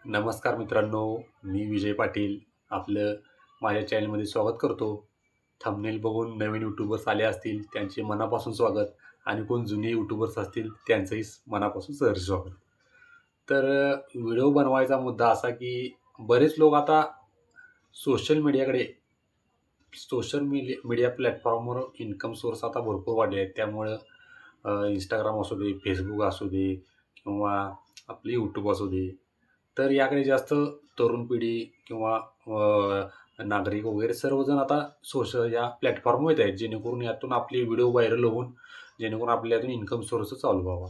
नमस्कार मित्रांनो, मी विजय पाटील आपलं माझ्या चॅनलमध्ये स्वागत करतो. थंबनेल बघून नवीन यूट्यूबर्स आले असतील त्यांचे मनापासून स्वागत आणि कोण जुने यूट्यूबर्स असतील त्यांचंही मनापासून सहर्ष स्वागत. व्हिडिओ बनवायचा मुद्दा असा की बरेच लोक आता सोशल मीडियाकडे सोशल मीडिया प्लॅटफॉर्मवर इन्कम सोर्स आता भरपूर वाढले आहेत. त्यामुळं इंस्टाग्राम असू दे, फेसबुक असू दे किंवा आपले यूट्यूब असू दे, तर याकडे जास्त तरुण पिढी किंवा नागरिक वगैरे सर्वजण आता सोशल या प्लॅटफॉर्मवर येत आहेत, जेणेकरून यातून आपले व्हिडिओ व्हायरल होऊन जेणेकरून आपल्या यातून इन्कम सोर्स चालू व्हावा.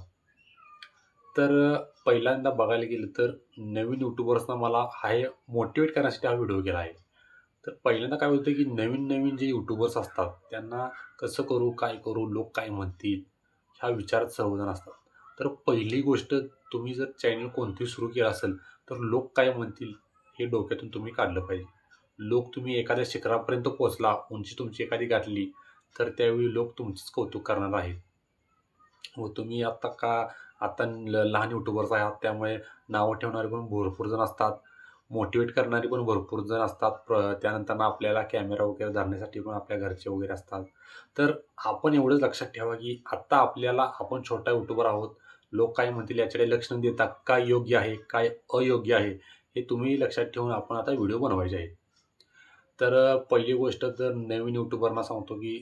पहिल्यांदा बघायला गेलं तर नवीन यूट्यूबर्सना मला मोटिवेट करण्यासाठी हा व्हिडिओ केला आहे. तर पहिल्यांदा काय होतं की नवीन जे यूट्यूबर्स असतात त्यांना कसं करू, काय करू, लोक काय म्हणतील ह्या विचारात सर्वजण असतात. तर पहिली गोष्ट, तुम्ही जर चॅनल कोणती सुरू केलं असेल तर लोक काय म्हणतील हे डोक्यातून तुम्ही काढलं पाहिजे. तुम्ही एखाद्या शिखरापर्यंत पोहोचला, उंची तुमची एखादी गाठली, तर त्यावेळी लोक तुमचंच कौतुक करणार आहेत. व तुम्ही आता लहान यूट्यूबर्स आहात, त्यामुळे नावं ठेवणारे पण भरपूर जण असतात, मोटिवेट करणारे पण भरपूर जण असतात. त्यानंतर आपल्याला कॅमेरा वगैरे धरण्यासाठी पण आपल्या घरचे वगैरे असतात. तर आपण एवढंच लक्षात ठेवा की आत्ता आपण छोटा यूट्यूबर आहोत. लोक काय म्हणतील याच्याकडे लक्ष न देता काय योग्य आहे, काय अयोग्य आहे हे तुम्ही लक्षात ठेवून आपण आता व्हिडिओ बनवायचे आहेत. पहिली गोष्ट तर नवीन यूट्यूबरना सांगतो की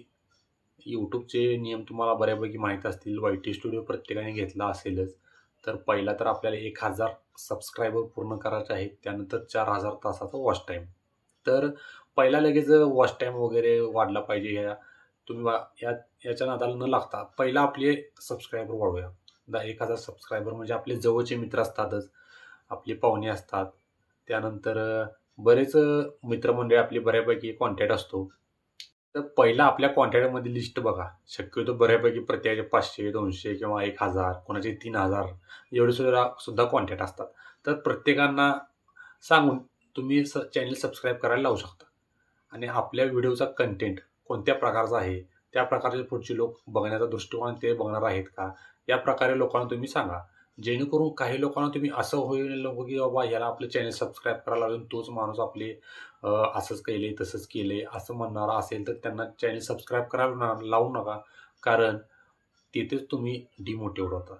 यूट्यूबचे नियम तुम्हाला बऱ्यापैकी माहीत असतील. वाय-टी स्टुडिओ प्रत्येकाने घेतला असेलच. तर पहिला तर आपल्याला 1000 सबस्क्रायबर पूर्ण करायचे आहेत. त्यानंतर 4000 तासाचा वॉच टाईम. तर पहिला लगेच वॉच टाईम वगैरे वाढला पाहिजे. तुम्ही याच्या नादाला न लागता पहिला आपले सबस्क्रायबर वाढवूया. 1000 सबस्क्रायबर म्हणजे आपले जवळचे मित्र असतातच, आपले पाहुणे असतात. त्यानंतर बरेच मित्रमंडळी आपली बऱ्यापैकी कॉन्टॅक्ट असतो. तर पहिला आपल्या कॉन्टॅक्टमधली लिस्ट बघा. शक्यतो बऱ्यापैकी प्रत्येकाचे 500, 200 किंवा 1000, कोणाचे 3000 एवढे सुद्धा कॉन्टॅक्ट असतात. तर प्रत्येकांना सांगून तुम्ही चॅनल सबस्क्राईब करायला लावू शकता. आणि आपल्या व्हिडिओचा कंटेंट कोणत्या प्रकारचा आहे, त्या प्रकारचे पुढचे लोक बघण्याचा दृष्टिकोन ते बघणार आहेत का, या प्रकारे लोकांना तुम्ही सांगा. जेणेकरून काही लोकांना तुम्ही असं होईल नको की बाबा ह्याला आपलं चॅनल सबस्क्राईब करायला लावून तोच माणूस असंच केले तसंच केले असं म्हणणारा असेल तर त्यांना चॅनल सबस्क्राईब करायला लावू नका. कारण तिथेच तुम्ही डिमोटिवेट होता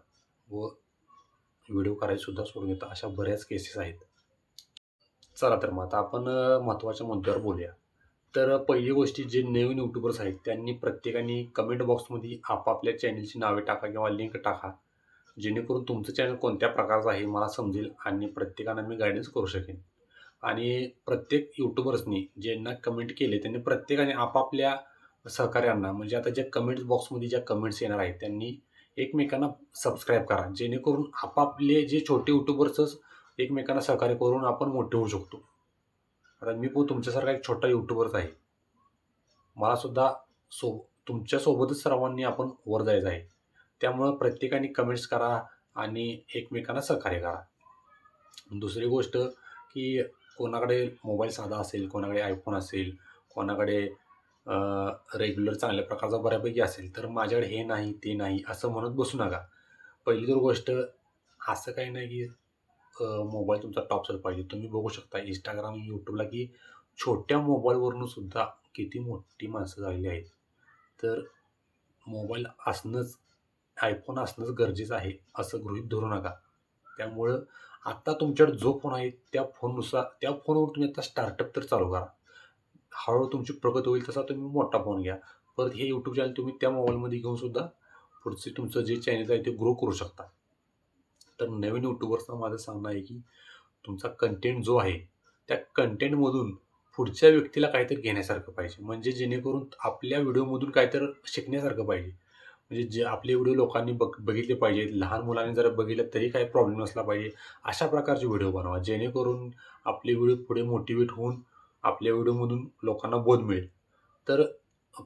व व्हिडिओ करायला सुद्धा सोडून देता. अशा बऱ्याच केसेस आहेत. चला तर मग आता आपण महत्त्वाच्या मुद्द्यावर बोलूया. पहिली गोष्ट, जे नवीन यूट्यूबर्स आहेत त्यांनी प्रत्येकाने कमेंट बॉक्समध्ये आपापल्या चॅनलची नावे टाका किंवा लिंक टाका. जेणेकरून तुमचं चॅनल कोणत्या प्रकारचं आहे मला समजेल आणि प्रत्येकांना मी गायडन्स करू शकेन. आणि प्रत्येक यूट्यूबर्सनी ज्यांना कमेंट केले त्यांनी प्रत्येकाने आपापल्या सहकाऱ्यांना, म्हणजे आता ज्या कमेंट्स बॉक्समध्ये ज्या कमेंट्स येणार आहेत त्यांनी एकमेकांना सबस्क्राईब करा. जेणेकरून आपापले जे छोटे यूट्यूबर्सच एकमेकांना सहकार्य करून आपण मोठे होऊ शकतो. आता मी पण तुमच्यासारखा एक छोटा यूट्यूबरच आहे. मला सुद्धा तुमच्यासोबतच सर्वांनी आपण वर जायचं आहे. त्यामुळं प्रत्येकाने कमेंट्स करा आणि एकमेकांना सहकार्य करा. दुसरी गोष्ट की कोणाकडे मोबाईल साधा असेल, कोणाकडे आयफोन असेल, कोणाकडे रेग्युलर चांगल्या प्रकारचा बऱ्यापैकी असेल, तर माझ्याकडे हे नाही, ते नाही असं म्हणत बसू नका. पहिली तर गोष्ट, असं काही नाही की मोबाईल तुमचा टॉपचाच पाहिजे. तुम्ही बघू शकता Instagram, YouTubeला की छोट्या मोबाईलवरून सुद्धा किती मोठी माणसं झालेली आहेत. तर मोबाईल असणंच, आयफोन असणंच गरजेचं आहे असं गृहीत धरू नका. त्यामुळं आत्ता तुमच्याकडे जो फोन आहे त्या फोनवर तुम्ही आता स्टार्टअप तर चालू करा. हळूहळू तुमची प्रगती होईल तसा तुम्ही मोठा फोन घ्या. परत हे यूट्यूब चॅनल तुम्ही त्या मोबाईलमध्ये घेऊन सुद्धा पुढचे तुमचं जे चॅनल आहे ते ग्रो करू शकता. तर नवीन यूट्यूबर्सना माझं सांगणं आहे की तुमचा कंटेंट जो आहे त्या कंटेंटमधून पुढच्या व्यक्तीला काहीतरी घेण्यासारखं पाहिजे. म्हणजे जेणेकरून आपल्या व्हिडिओमधून काहीतरी शिकण्यासारखं पाहिजे. म्हणजे जे आपले व्हिडिओ लोकांनी बघितले पाहिजेत. लहान मुलांनी जर बघितलं तरी काही प्रॉब्लेम नसला पाहिजे. अशा प्रकारचे व्हिडिओ बनवा जेणेकरून आपले व्हिडिओ पुढे मोटिवेट होऊन आपल्या व्हिडिओमधून लोकांना बोध मिळेल. तर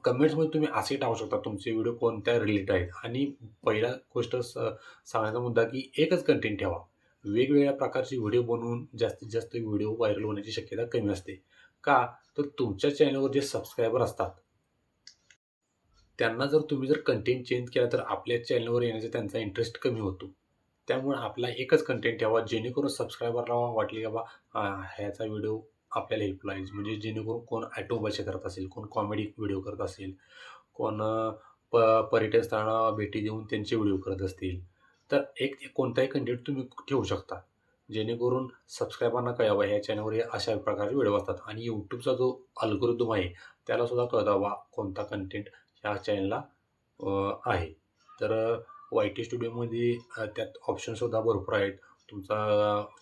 कमेंट्समध्ये तुम्ही असे टाकू शकता तुमचे व्हिडिओ कोणत्या रिलेटेड आहेत. आणि पहिला गोष्ट सांगायचा मुद्दा की एकच कंटेंट ठेवा. वेगवेगळ्या प्रकारचे व्हिडिओ बनवून जास्तीत जास्त व्हिडिओ व्हायरल होण्याची शक्यता कमी असते. का? तर तुमच्या चॅनलवर जे सबस्क्रायबर असतात त्यांना जर तुम्ही कंटेंट चेंज केला तर आपल्या चॅनलवर येण्याचा त्यांचा इंटरेस्ट कमी होतो. त्यामुळे आपला एकच कंटेंट ठेवा जेणेकरून सबस्क्रायबरला वाटले की बाबा ह्याचा व्हिडिओ आपल्याला हेल्पला आहे. म्हणजे जेणेकरून कोण ऑटोमोबाईलचे करत असेल, कोण कॉमेडी व्हिडिओ करत असेल, कोण प पर्यटन स्थळांना भेटी देऊन त्यांचे व्हिडिओ करत असतील. तर एक कोणताही कंटेंट तुम्ही ठेवू शकता. जेणेकरून सबस्क्रायबरना कळावं ह्या चॅनलवर हे अशा प्रकारचे व्हिडिओ असतात आणि YouTubeचा जो अल्गोरिदम आहे त्यालासुद्धा कळतं बाबा कोणता कंटेंट ह्या चॅनलला आहे. तर वाय-टी स्टुडिओमध्ये त्यात ऑप्शनसुद्धा भरपूर आहेत. तुमचा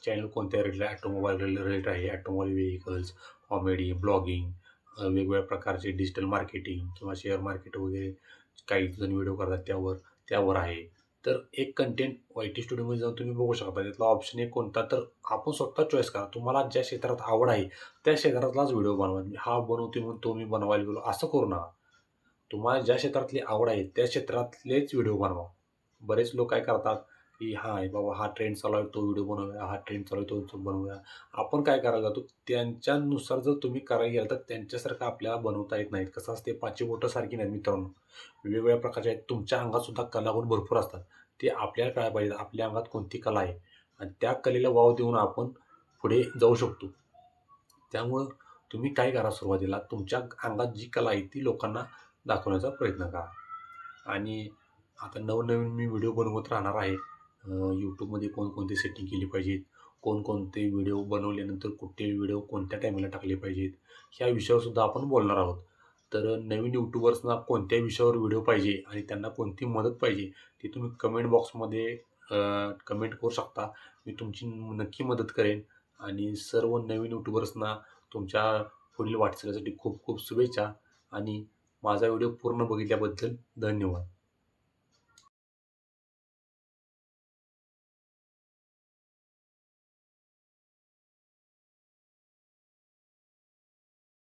चॅनल कोणत्या रिलेटेड ऑटोमोबाईल रिलेटेड आहे, ऑटोमोबाईल व्हेइकल्स, कॉमेडी, ब्लॉगिंग, वेगवेगळ्या प्रकारचे डिजिटल मार्केटिंग किंवा शेअर मार्केट वगैरे काही जण व्हिडिओ करतात त्यावर आहे. तर एक कंटेंट वाय-टी स्टुडिओमध्ये जाऊन तुम्ही बघू शकता. त्यातला ऑप्शन एक कोणता तर आपण स्वतः चॉईस करा. तुम्हाला ज्या क्षेत्रात आवड आहे त्या क्षेत्रातलाच व्हिडिओ बनवा. हा बनवतोय म्हणून तो मी बनवायला गेलो असं करू नका. तुम्हाला ज्या क्षेत्रातली आवड आहे त्या क्षेत्रातलेच व्हिडिओ बनवा. बरेच लोक काय करतात, की हां, बाबा हा ट्रेंड चालू आहे तो व्हिडिओ बनवूया, हा ट्रेंड चालू आहे तो बनवूया. आपण काय करायला जातो, त्यांच्यानुसार जर तुम्ही करायला गेला तर त्यांच्यासारखं आपल्याला बनवता येत नाहीत. कसं असते, पाची बोटं सारखी नाहीत मित्रांनो. वेगवेगळ्या प्रकारच्या आहेत. तुमच्या अंगात सुद्धा कलागुण भरपूर असतात. ते आपल्याला कळायला पाहिजे आपल्या अंगात कोणती कला आहे आणि त्या कलेला वाव देऊन आपण पुढे जाऊ शकतो. त्यामुळं तुम्ही काय करा सुरुवातीला तुमच्या अंगात जी कला आहे ती लोकांना दाखवण्याचा प्रयत्न करा. आणि आता नवनवीन मी व्हिडिओ बनवत राहणार आहे. YouTubeमध्ये कोणकोणती सेटिंग केली पाहिजेत, कोणकोणते व्हिडिओ बनवल्यानंतर कुठले व्हिडिओ कोणत्या टायमाला टाकले पाहिजेत, ह्या विषयावर सुद्धा आपण बोलणार आहोत. तर नवीन यूट्यूबर्सना कोणत्या विषयावर व्हिडिओ पाहिजे आणि त्यांना कोणती मदत पाहिजे ते तुम्ही कमेंट बॉक्समध्ये कमेंट करू शकता. मी तुमची नक्की मदत करेन आणि सर्व नवीन यूट्यूबर्सना तुमच्या पुढील वाटचालीसाठी खूप खूप शुभेच्छा आणि माझा व्हिडिओ पूर्ण बघितल्याबद्दल धन्यवाद.